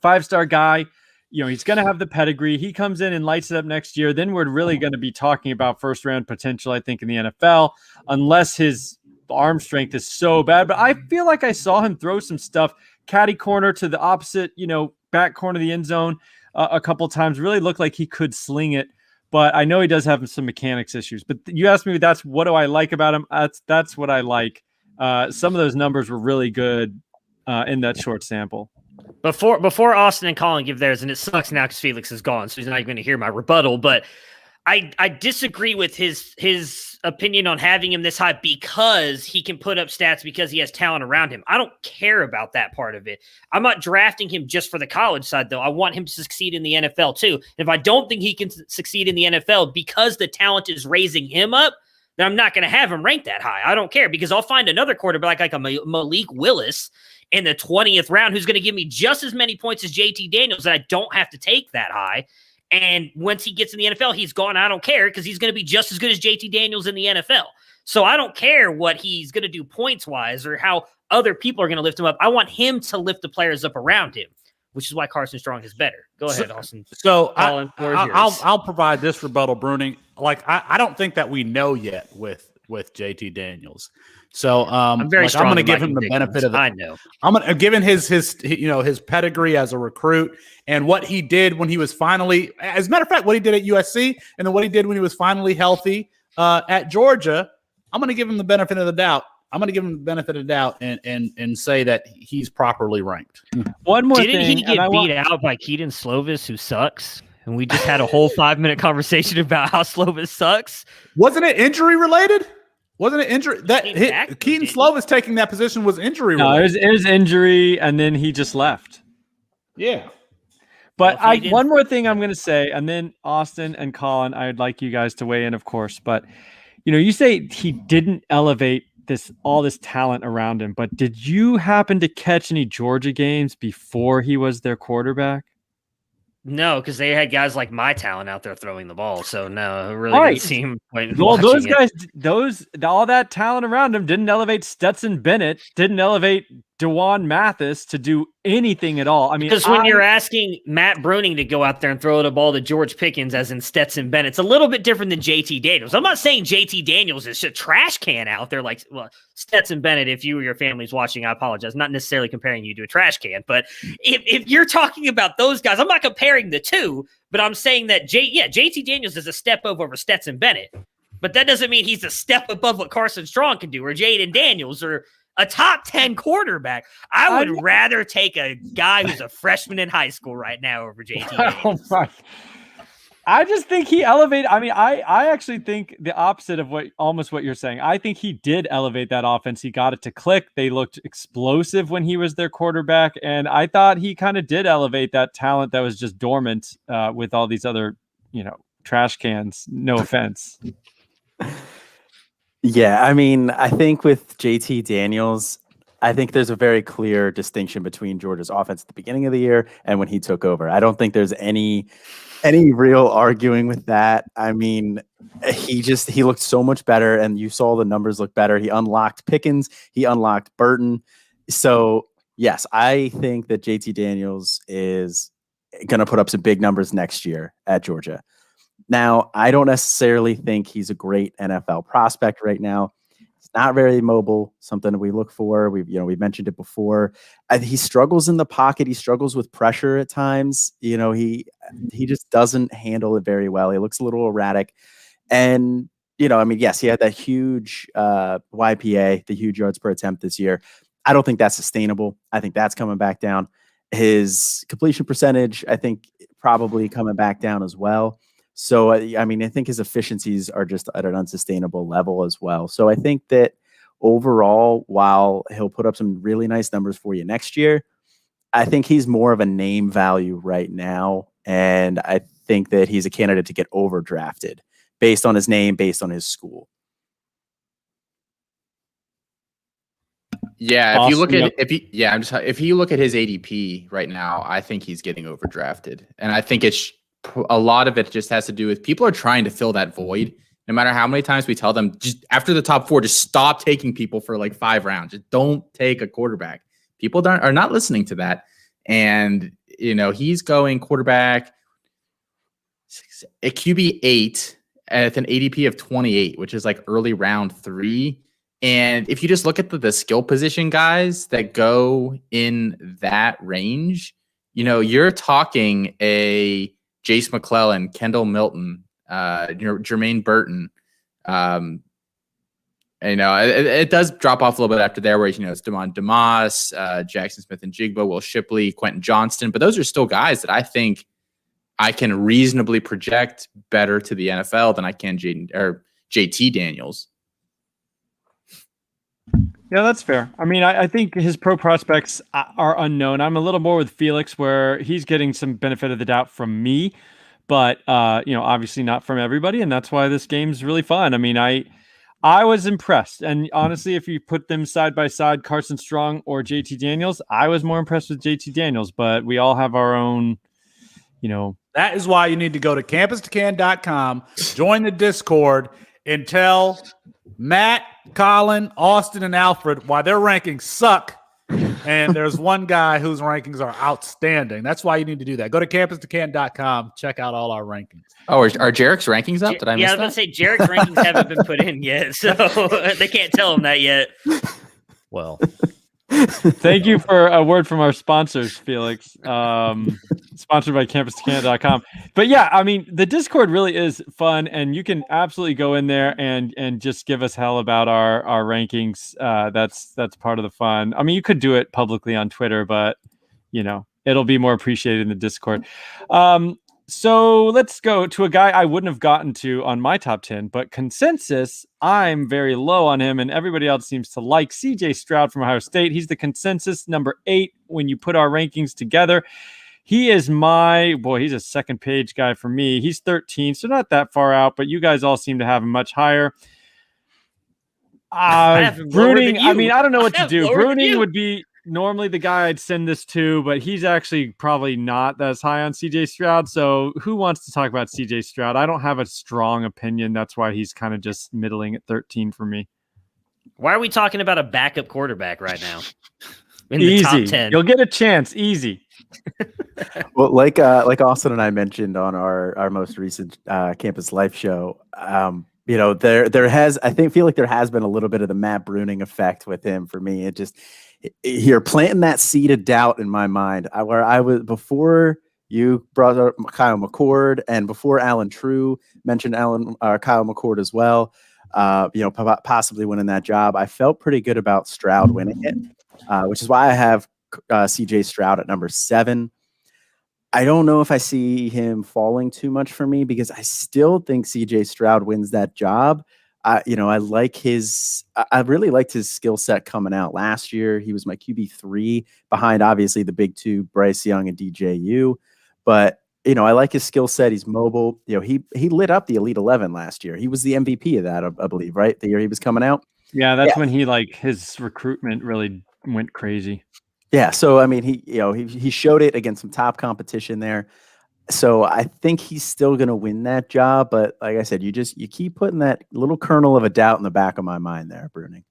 5-star guy. He's going to have the pedigree. He comes in and lights it up next year. Then we're really going to be talking about first-round potential, I think, in the NFL, unless his arm strength is so bad. But I feel like I saw him throw some stuff, caddy corner to the opposite, back corner of the end zone a couple of times. Really looked like he could sling it. But I know he does have some mechanics issues. But you asked me, what do I like about him? That's what I like. Some of those numbers were really good in that short sample. Before Austin and Colin give theirs, and it sucks now because Felix is gone, so he's not even going to hear my rebuttal, but I disagree with his opinion on having him this high because he can put up stats because he has talent around him. I don't care about that part of it. I'm not drafting him just for the college side, though. I want him to succeed in the NFL, too. And if I don't think he can succeed in the NFL because the talent is raising him up, then I'm not going to have him ranked that high. I don't care because I'll find another quarterback like a Malik Willis in the 20th round who's going to give me just as many points as JT Daniels, and I don't have to take that high. And once he gets in the NFL, he's gone. I don't care because he's going to be just as good as JT Daniels in the NFL. So I don't care what he's going to do points-wise or how other people are going to lift him up. I want him to lift the players up around him, which is why Carson Strong is better. Go ahead, Austin. So Colin, I'll provide this rebuttal, Bruning. Like I don't think that we know yet with JT Daniels. So I'm very strong. I'm going to give him the benefit of the. I know. I'm going to given his his pedigree as a recruit and what he did when he was finally, as a matter of fact, what he did at USC and then what he did when he was finally healthy at Georgia. I'm going to give him the benefit of the doubt. And say that he's properly ranked. One more Didn't thing. he get beat out by Kedan Slovis, who sucks? And we just had a whole 5-minute conversation about how Slovis sucks. Wasn't it injury related? Wasn't it injury? That Exactly. Keaton Slovis taking that position was injury related. No, it was injury, and then he just left. Yeah. But Well, one more thing I'm going to say, and then Austin and Colin, I'd like you guys to weigh in, of course. But you say he didn't elevate all this talent around him. But did you happen to catch any Georgia games before he was their quarterback? No, because they had guys like my talent out there throwing the ball. So no, it really didn't seem quite. Well, those guys, all that talent around him didn't elevate Stetson Bennett, didn't elevate DeJuan Mathis to do anything at all. I mean, because when you're asking Matt Bruning to go out there and throw the ball to George Pickens, as in Stetson Bennett, it's a little bit different than JT Daniels. I'm not saying JT Daniels is a trash can out there like Stetson Bennett. If you or your family's watching, I apologize. Not necessarily comparing you to a trash can, but if you're talking about those guys, I'm not comparing the two, but I'm saying that JT Daniels is a step over Stetson Bennett, but that doesn't mean he's a step above what Carson Strong can do or Jaden Daniels or a top 10 quarterback. I would rather take a guy who's a freshman in high school right now over JT Daniels. Oh my. I just think he elevated. I mean, I actually think the opposite of what you're saying. I think he did elevate that offense. He got it to click. They looked explosive when he was their quarterback. And I thought he kind of did elevate that talent that was just dormant with all these other, trash cans. No offense. Yeah, I mean, I think with JT Daniels, I think there's a very clear distinction between Georgia's offense at the beginning of the year and when he took over. I don't think there's any real arguing with that. I mean, he looked so much better, and you saw the numbers look better. He unlocked Pickens, he unlocked Burton. So yes, I think that JT Daniels is going to put up some big numbers next year at Georgia. Now, I don't necessarily think he's a great NFL prospect right now. He's not very mobile, something we look for. We've mentioned it before. He struggles in the pocket. He struggles with pressure at times. He just doesn't handle it very well. He looks a little erratic. And, yes, he had that huge YPA, the huge yards per attempt this year. I don't think that's sustainable. I think that's coming back down. His completion percentage, I think, probably coming back down as well. So, I think his efficiencies are just at an unsustainable level as well. So I think that overall, while he'll put up some really nice numbers for you next year, I think he's more of a name value right now. And I think that he's a candidate to get overdrafted based on his name, based on his school. Yeah, if you look at his ADP right now, I think he's getting overdrafted. And I think a lot of it just has to do with people are trying to fill that void. No matter how many times we tell them, just after the top 4, just stop taking people for like 5 rounds. Just don't take a quarterback. People are not listening to that. And, he's going quarterback at QB 8 at an ADP of 28, which is like early round 3. And if you just look at the skill position guys that go in that range, you're talking a Jace McClellan, Kendall Milton, Jermaine Burton. It does drop off a little bit after there, where it's Damon Demas, Jackson Smith and Jigba, Will Shipley, Quentin Johnston, but those are still guys that I think I can reasonably project better to the NFL than I can JT Daniels. Yeah, that's fair. I mean, I think his pro prospects are unknown. I'm a little more with Felix, where he's getting some benefit of the doubt from me, but obviously not from everybody, and that's why this game's really fun. I mean, I was impressed, and honestly, if you put them side by side, Carson Strong or JT Daniels, I was more impressed with JT Daniels. But we all have our own, That is why you need to go to campustocan.com, join the Discord, and tell Matt, Colin, Austin, and Alfred why their rankings suck. And there's one guy whose rankings are outstanding. That's why you need to do that. Go to campustocan.com, check out all our rankings. Oh, are Jarek's rankings up? Did I miss Yeah, I was that? going to say Jarek's rankings haven't been put in yet, so they can't tell him that yet. Well, Thank you for a word from our sponsors, Felix. Sponsored by CampusToCan.com. But yeah, I mean, the Discord really is fun, and you can absolutely go in there and just give us hell about our rankings. That's part of the fun. I mean, you could do it publicly on Twitter, but it'll be more appreciated in the Discord. So let's go to a guy I wouldn't have gotten to on my top 10, but consensus, I'm very low on him, and everybody else seems to like CJ Stroud from Ohio State. He's the consensus number 8 when you put our rankings together. He is he's a second page guy for me. He's 13, so not that far out, but you guys all seem to have him much higher. Bruning, I mean, I don't know what to do. Bruning would be normally the guy I'd send this to, but he's actually probably not as high on CJ Stroud. So who wants to talk about CJ Stroud? I don't have a strong opinion. That's why he's kind of just middling at 13 for me. Why are we talking about a backup quarterback right now? In the Easy. top 10. You'll get a chance. Easy. Well, like Austin and I mentioned on our most recent Campus Life show, I feel like there has been a little bit of the Matt Bruning effect with him for me. You're planting that seed of doubt in my mind. Where I was before you brought up Kyle McCord, and before Alan True mentioned Kyle McCord as well. Possibly winning that job. I felt pretty good about Stroud winning it, which is why I have CJ Stroud at number 7. I don't know if I see him falling too much for me because I still think CJ Stroud wins that job. I really liked his skill set coming out last year. He was my QB3 behind obviously the big 2, Bryce Young and DJU. But I like his skill set. He's mobile. He lit up the Elite 11 last year. He was the MVP of that, I believe, right? The year he was coming out. Yeah, that's when he his recruitment really went crazy. Yeah, so I mean, he showed it against some top competition there. So I think he's still going to win that job, but like I said, you keep putting that little kernel of a doubt in the back of my mind there, Bruning.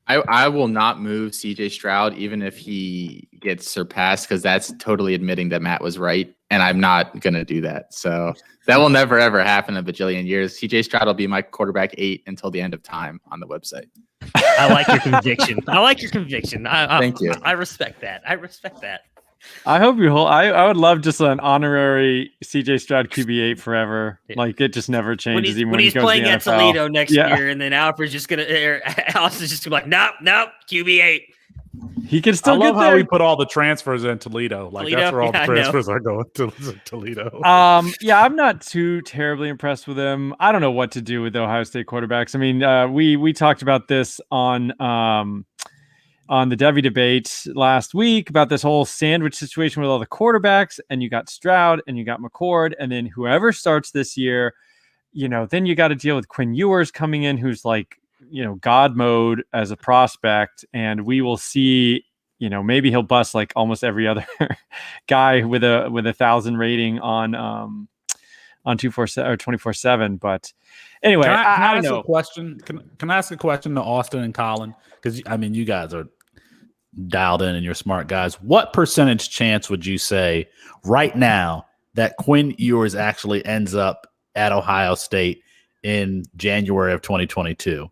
I will not move CJ Stroud even if he gets surpassed, because that's totally admitting that Matt was right, and I'm not going to do that. So that will never, ever happen in a bajillion years. CJ Stroud will be my quarterback 8 until the end of time on the website. I like your conviction. Thank you. I respect that. I hope you hold. I would love just an honorary CJ Stroud QB8 forever. Yeah. Like it just never changes. When he's goes playing to the at NFL. Toledo next year, and then Alfred's just gonna, Austin's just gonna be like, nope, QB8. He can still I get love how there. we put all the transfers in Toledo. That's where all the transfers are going to Toledo. Yeah, I'm not too terribly impressed with him. I don't know what to do with the Ohio State quarterbacks. I mean, we talked about this on the Devi debate last week about this whole sandwich situation with all the quarterbacks, and you got Stroud and you got McCord, and then whoever starts this year, then you got to deal with Quinn Ewers coming in, who's God mode as a prospect, and we will see, maybe he'll bust like almost every other guy with a 1,000 rating on 247 or 24/7. But anyway, Can I I ask know. a question? Can I ask a question to Austin and Colin? Because I mean, you guys are dialed in and you're smart guys. What percentage chance would you say right now that Quinn Ewers actually ends up at Ohio State in January of 2022?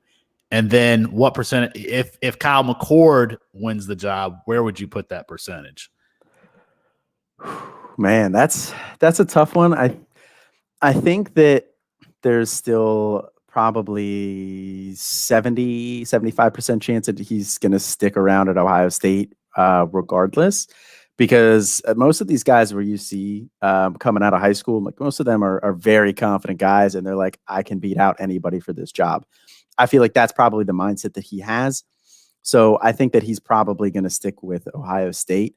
And then what percentage, if Kyle McCord wins the job, where would you put that percentage? Man, that's a tough one. I think that there's still probably 75% chance that he's going to stick around at Ohio State regardless, because most of these guys where you see coming out of high school, like most of them are very confident guys, and they're like, I can beat out anybody for this job. I feel like that's probably the mindset that he has. So I think that he's probably going to stick with Ohio State.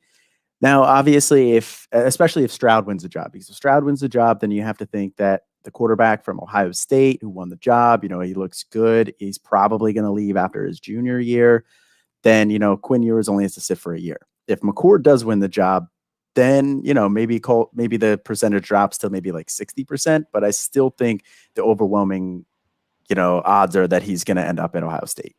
Now, obviously, especially if Stroud wins the job, because if Stroud wins the job, then you have to think that the quarterback from Ohio State who won the job, he looks good. He's probably going to leave after his junior year. Then, Quinn Ewers only has to sit for a year. If McCord does win the job, then, maybe the percentage drops to maybe like 60%, but I still think the overwhelming, odds are that he's going to end up at Ohio State.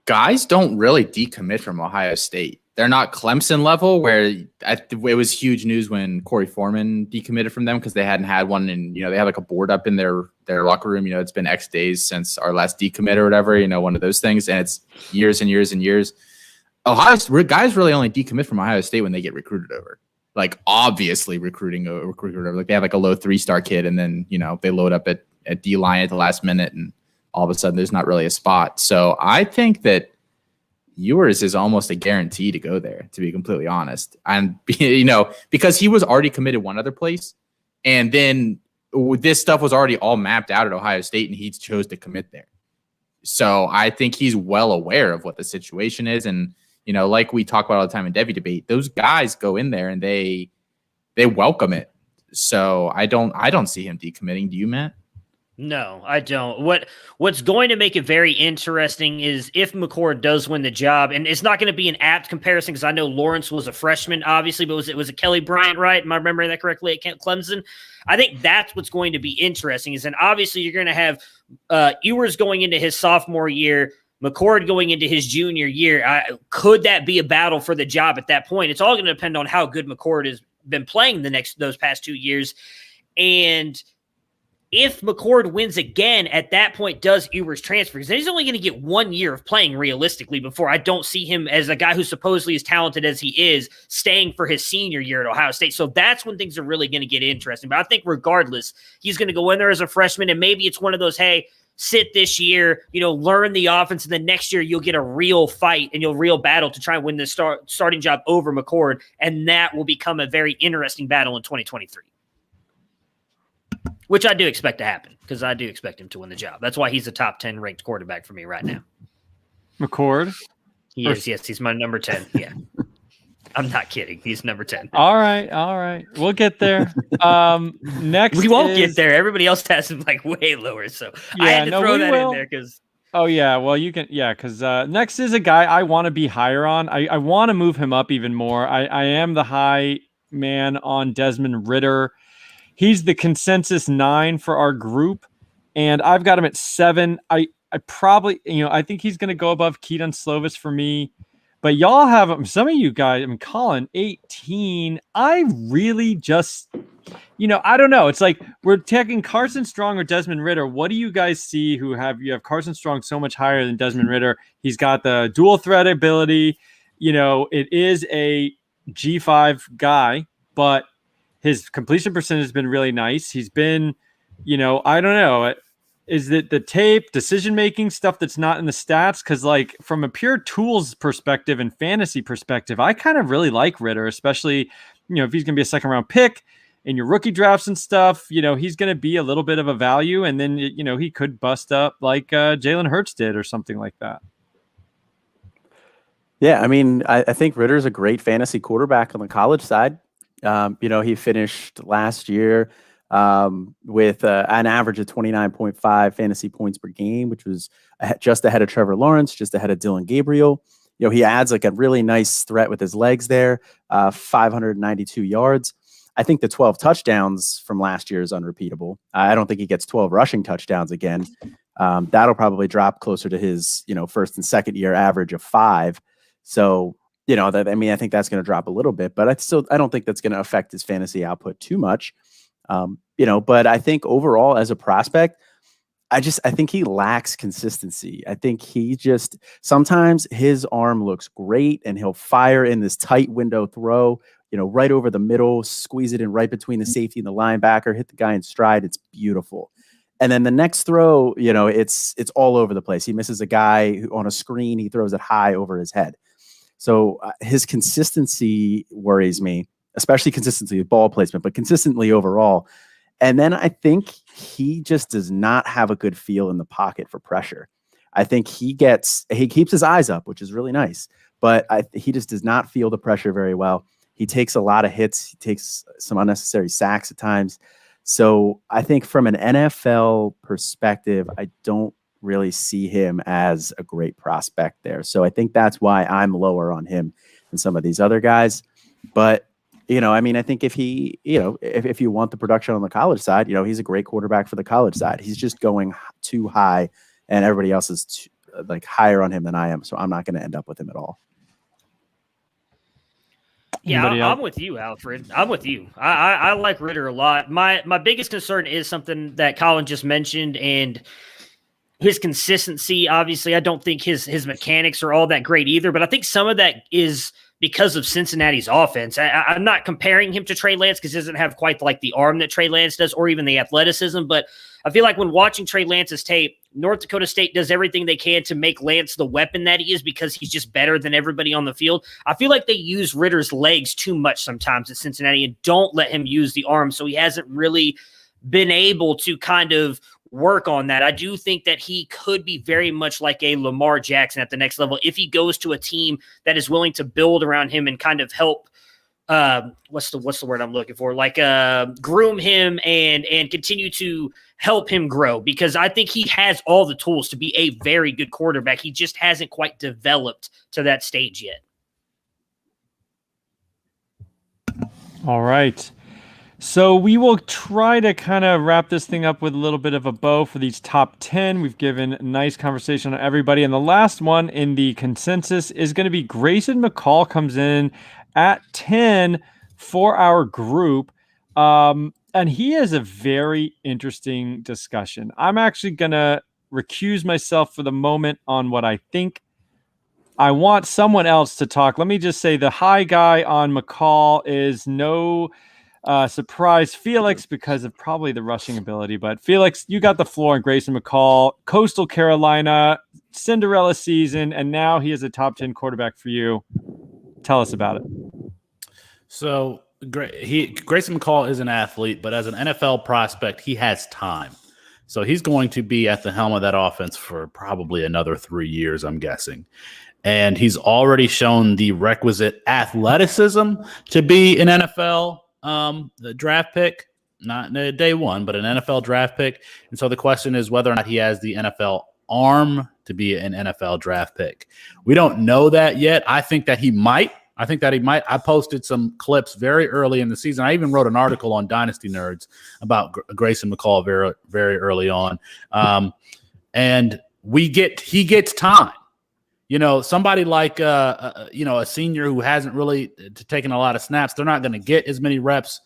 Guys don't really decommit from Ohio State. They're not Clemson level, where it was huge news when Corey Foreman decommitted from them because they hadn't had one, and they have like a board up in their locker room. It's been X days since our last decommit or whatever. One of those things, and it's years and years and years. Guys really only decommit from Ohio State when they get recruited over. Like obviously recruited over. Like they have like a low 3-star kid, and then they load up at D-line at the last minute, and all of a sudden there's not really a spot. So I think that Ewers is almost a guarantee to go there, to be completely honest. And, because he was already committed one other place, and then this stuff was already all mapped out at Ohio State, and he chose to commit there. So I think he's well aware of what the situation is. And, like we talk about all the time in Devy debate, those guys go in there and they welcome it. So I don't see him decommitting. Do you, Matt? No, I don't. What's going to make it very interesting is if McCord does win the job, and it's not going to be an apt comparison because I know Lawrence was a freshman, obviously, but was it Kelly Bryant, right? Am I remembering that correctly at Clemson? I think that's what's going to be interesting is, and obviously you're going to have Ewers going into his sophomore year, McCord going into his junior year. Could that be a battle for the job at that point? It's all going to depend on how good McCord has been playing those past 2 years, and if McCord wins again, at that point, does Ewers transfer? Because he's only going to get 1 year of playing realistically before I don't see him as a guy who supposedly as talented as he is staying for his senior year at Ohio State. So that's when things are really going to get interesting. But I think regardless, he's going to go in there as a freshman, and maybe it's one of those, hey, sit this year, learn the offense, and then next year you'll get a real fight and you'll real battle to try and win the starting job over McCord, and that will become a very interesting battle in 2023. Which I do expect to happen because I do expect him to win the job. That's why he's a top 10 ranked quarterback for me right now. McCord? Yes, he's my number 10. Yeah. I'm not kidding. He's number 10. All right. We'll get there. Next we won't get there. Everybody else has him like way lower. So I had to throw that in there because. Oh, yeah. Well, you can. Yeah, because next is a guy I want to be higher on. I want to move him up even more. I am the high man on Desmond Ritter. He's the consensus 9 for our group, and I've got him at 7. I probably, I think he's going to go above Kedan Slovis for me, but y'all have him. Some of you guys, Colin, 18. I really just, I don't know. It's like we're taking Carson Strong or Desmond Ritter. What do you guys see you have Carson Strong so much higher than Desmond Ritter? He's got the dual threat ability. It is a G5 guy, but his completion percentage has been really nice. He's been, I don't know. Is it the tape, decision-making stuff that's not in the stats? Because, from a pure tools perspective and fantasy perspective, I kind of really like Ritter, especially, if he's going to be a second-round pick in your rookie drafts and stuff, he's going to be a little bit of a value. And then, he could bust up like Jalen Hurts did or something like that. Yeah, I think Ritter's a great fantasy quarterback on the college side. He finished last year with an average of 29.5 fantasy points per game, which was just ahead of Trevor Lawrence, just ahead of Dylan Gabriel. He adds like a really nice threat with his legs there, 592 yards. I think the 12 touchdowns from last year is unrepeatable. I don't think he gets 12 rushing touchdowns again. That'll probably drop closer to his, first and second year average of 5. So, I think that's going to drop a little bit, but I don't think that's going to affect his fantasy output too much. But I think overall as a prospect, I think he lacks consistency. I think sometimes his arm looks great and he'll fire in this tight window throw, right over the middle, squeeze it in right between the safety and the linebacker, hit the guy in stride. It's beautiful. And then the next throw, it's all over the place. He misses a guy on a screen. He throws it high over his head. So his consistency worries me, especially consistency with ball placement, but consistently overall. And then I think he just does not have a good feel in the pocket for pressure. I think he keeps his eyes up, which is really nice, but he just does not feel the pressure very well. He takes a lot of hits. He takes some unnecessary sacks at times. So I think from an NFL perspective, I don't really see him as a great prospect there. So I think that's why I'm lower on him than some of these other guys. But, I mean, I think if he, if you want the production on the college side, he's a great quarterback for the college side. He's just going too high, and everybody else is like higher on him than I am. So I'm not going to end up with him at all. Yeah, I'm with you, Alfred. I'm with you. I like Ritter a lot. My biggest concern is something that Colin just mentioned, and his consistency. Obviously, I don't think his mechanics are all that great either, but I think some of that is because of Cincinnati's offense. I'm not comparing him to Trey Lance because he doesn't have quite like the arm that Trey Lance does or even the athleticism, but I feel like when watching Trey Lance's tape, North Dakota State does everything they can to make Lance the weapon that he is because he's just better than everybody on the field. I feel like they use Ritter's legs too much sometimes at Cincinnati and don't let him use the arm, so he hasn't really been able to kind of work on that. I do think that he could be very much like a Lamar Jackson at the next level if he goes to a team that is willing to build around him and kind of help what's the word I'm looking for? Like groom him and continue to help him grow, because I think he has all the tools to be a very good quarterback. He just hasn't quite developed to that stage yet. All right. So we will try to kind of wrap this thing up with a little bit of a bow for these top 10. We've given a nice conversation on everybody. And the last one in the consensus is going to be Grayson Mccall comes in at 10 for our group. And he is a very interesting discussion. I'm actually going to recuse myself for the moment on what I think. I want someone else to talk. Let me just say the high guy on McCall is no surprise Felix because of probably the rushing ability. But Felix, you got the floor on Grayson Mccall, Coastal Carolina, Cinderella season, and now he is a top 10 quarterback for you. Tell us about it. So Grayson Mccall is an athlete, but as an NFL prospect, he has time. So he's going to be at the helm of that offense for probably another 3 years, I'm guessing. And he's already shown the requisite athleticism to be an NFL draft pick, not in day one, but an NFL draft pick. And so the question is whether or not he has the NFL arm to be an NFL draft pick. We don't know that yet. I think that he might. I posted some clips very early in the season. I even wrote an article on Dynasty Nerds about Grayson Mccall very, very early on. And he gets time. Somebody like a senior who hasn't really taken a lot of snaps, they're not going to get as many reps.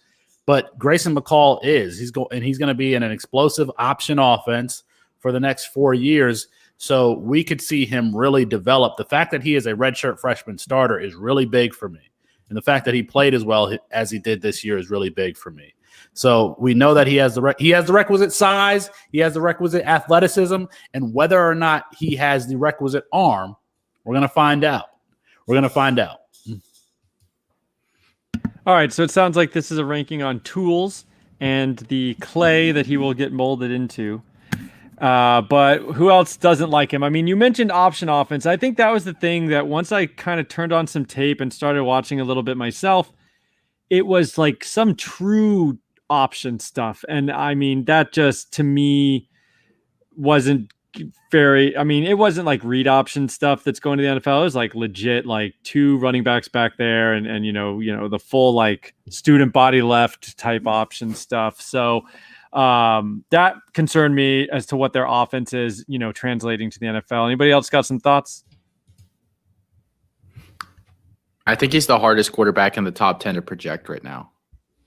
But Grayson Mccall is. He's going to be in an explosive option offense for the next 4 years. So we could see him really develop. The fact that he is a redshirt freshman starter is really big for me. And the fact that he played as well as he did this year is really big for me. So we know that he has the requisite size, he has the requisite athleticism, and whether or not he has the requisite arm, we're going to find out. All right, so it sounds like this is a ranking on tools and the clay that he will get molded into. But who else doesn't like him? I mean, you mentioned option offense. I think that was the thing that once I kind of turned on some tape and started watching a little bit myself, it was like some true option stuff. And I mean, that just to me wasn't it wasn't like read option stuff that's going to the NFL. It was like legit, like two running backs back there and the full like student body left type option stuff. So that concerned me as to what their offense is, translating to the NFL. Anybody else got some thoughts? I think he's the hardest quarterback in the top 10 to project right now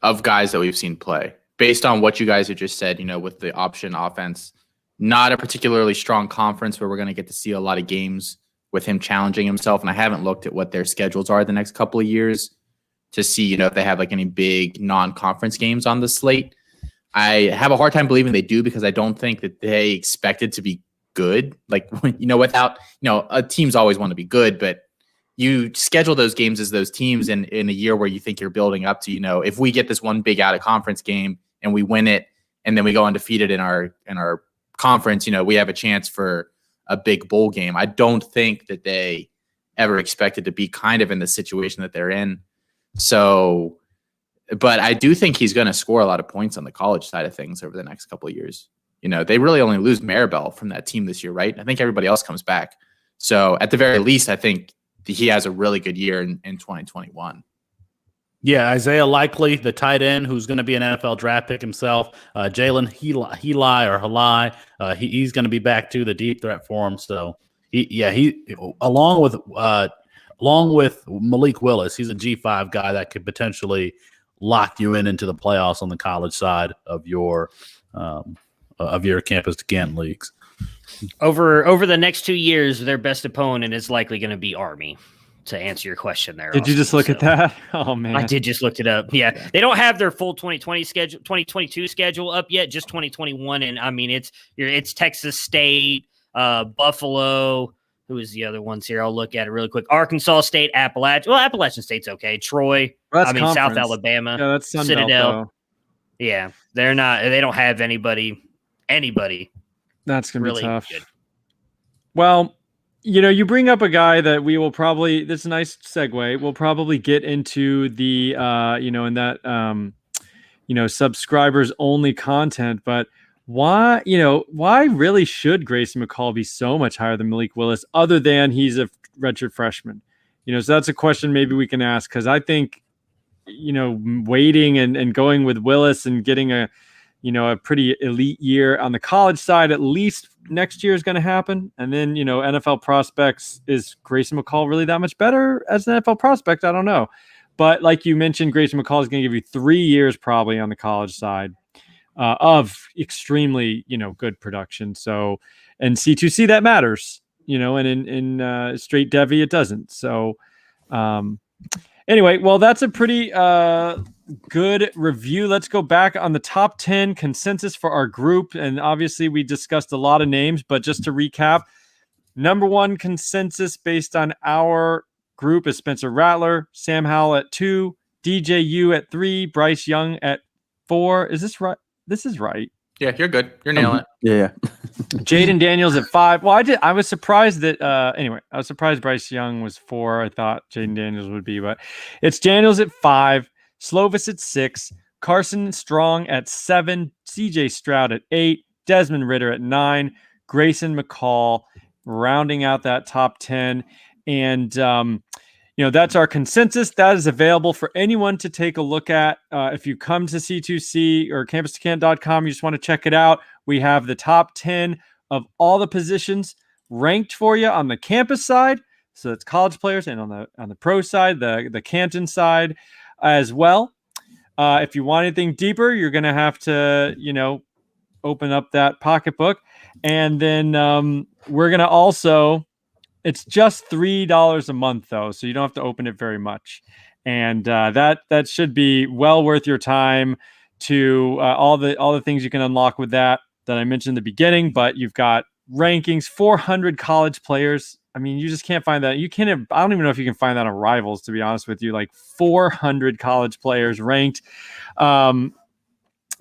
of guys that we've seen play. Based on what you guys have just said, with the option offense, not a particularly strong conference where we're going to get to see a lot of games with him challenging himself. And I haven't looked at what their schedules are the next couple of years to see, if they have like any big non-conference games on the slate. I have a hard time believing they do because I don't think that they expected to be good. Like, teams always want to be good, but you schedule those games as those teams in a year where you think you're building up to, if we get this one big out of conference game and we win it and then we go undefeated in our conference, we have a chance for a big bowl game. I don't think that they ever expected to be kind of in the situation that they're in. So, but I do think he's going to score a lot of points on the college side of things over the next couple of years. They really only lose Maribel from that team this year, right? I think everybody else comes back. So at the very least, I think he has a really good year in 2021. Yeah, Isaiah Likely, the tight end, who's going to be an NFL draft pick himself. Jalen Halai, he's going to be back to the deep threat for him. So he along with Malik Willis, he's a G5 guy that could potentially lock you into the playoffs on the college side of your campus to Canton leagues. Over the next 2 years, their best opponent is likely going to be Army. To answer your question there. Did you just look at that? Oh man. I did just looked it up. Yeah. They don't have their full 2022 schedule up yet, just 2021. And I mean, it's Texas State, Buffalo. Who is the other ones here? I'll look at it really quick. Arkansas State, Appalachian. Well, Appalachian State's okay. Troy. Well, South Alabama. Yeah, that's Sun Citadel. Belt, though. Yeah. They don't have anybody. That's going to really be tough. Good. Well, you bring up a guy that we will probably, this is a nice segue. We'll probably get into the, in that, subscribers only content, but why really should Grayson Mccall be so much higher than Malik Willis other than he's a redshirt freshman? So that's a question maybe we can ask. Cause I think, waiting and going with Willis and getting a pretty elite year on the college side, at least next year is going to happen. And then, NFL prospects, is Grayson Mccall really that much better as an NFL prospect? I don't know. But like you mentioned, Grayson Mccall is going to give you 3 years probably on the college side of extremely, good production. So, and C2C that matters, and in straight Devy, it doesn't. So, anyway, well, that's a pretty good review. Let's go back on the top 10 consensus for our group. And obviously we discussed a lot of names, but just to recap, number 1 consensus based on our group is Spencer Rattler, Sam Howell at 2, DJU at 3, Bryce Young at 4. Is this right? This is right. Yeah, you're good. You're nailing it. Yeah. Jaden Daniels at 5. Well, I was surprised that I was surprised Bryce Young was 4. I thought Jaden Daniels would be, but it's Daniels at 5, Slovis at 6, Carson Strong at 7, CJ Stroud at 8, Desmond Ritter at 9, Grayson Mccall rounding out that top 10. And that's our consensus. That is available for anyone to take a look at. If you come to C2C or campus2canton.com, you just want to check it out. We have the top 10 of all the positions ranked for you on the campus side. So it's college players, and on the pro side, the Canton side as well. If you want anything deeper, you're going to have to, open up that pocketbook. And then we're going to also, it's just $3 a month though, so you don't have to open it very much. And that should be well worth your time to all the things you can unlock with that I mentioned in the beginning. But you've got rankings, 400 college players. I mean, you just can't find that. I don't even know if you can find that on Rivals, to be honest with you, like 400 college players ranked.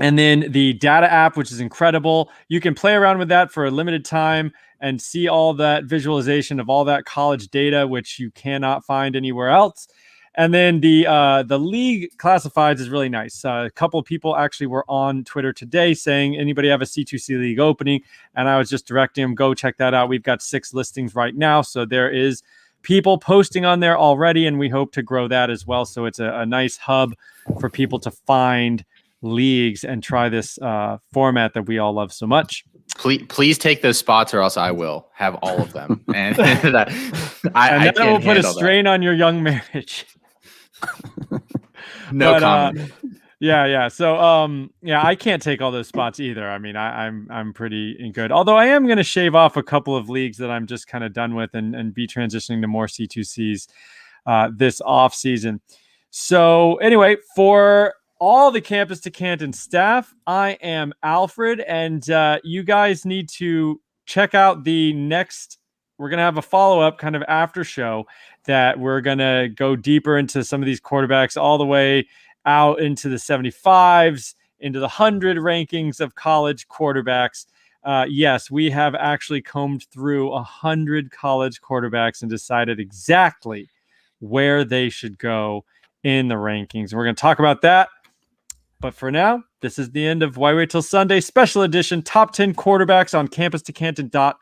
And then the data app, which is incredible. You can play around with that for a limited time and see all that visualization of all that college data, which you cannot find anywhere else. And then the league classifieds is really nice. A couple of people actually were on Twitter today saying, anybody have a C2C league opening? And I was just directing them, go check that out. We've got 6 listings right now. So there is people posting on there already, and we hope to grow that as well. So it's a nice hub for people to find leagues and try this format that we all love so much. Please take those spots, or else I will have all of them. And that will put a strain on your young marriage. No comment. Yeah. So, I can't take all those spots either. I mean, I'm pretty good. Although I am going to shave off a couple of leagues that I'm just kind of done with and be transitioning to more C2Cs this off season. So anyway, for all the Campus to Canton staff, I am Alfred, and you guys need to check out the next. We're going to have a follow-up kind of after show that we're going to go deeper into some of these quarterbacks all the way out into the 75s, into the 100 rankings of college quarterbacks. Yes, we have actually combed through 100 college quarterbacks and decided exactly where they should go in the rankings. We're going to talk about that. But for now, this is the end of Why Wait Till Sunday special edition top 10 quarterbacks on campus2canton.com.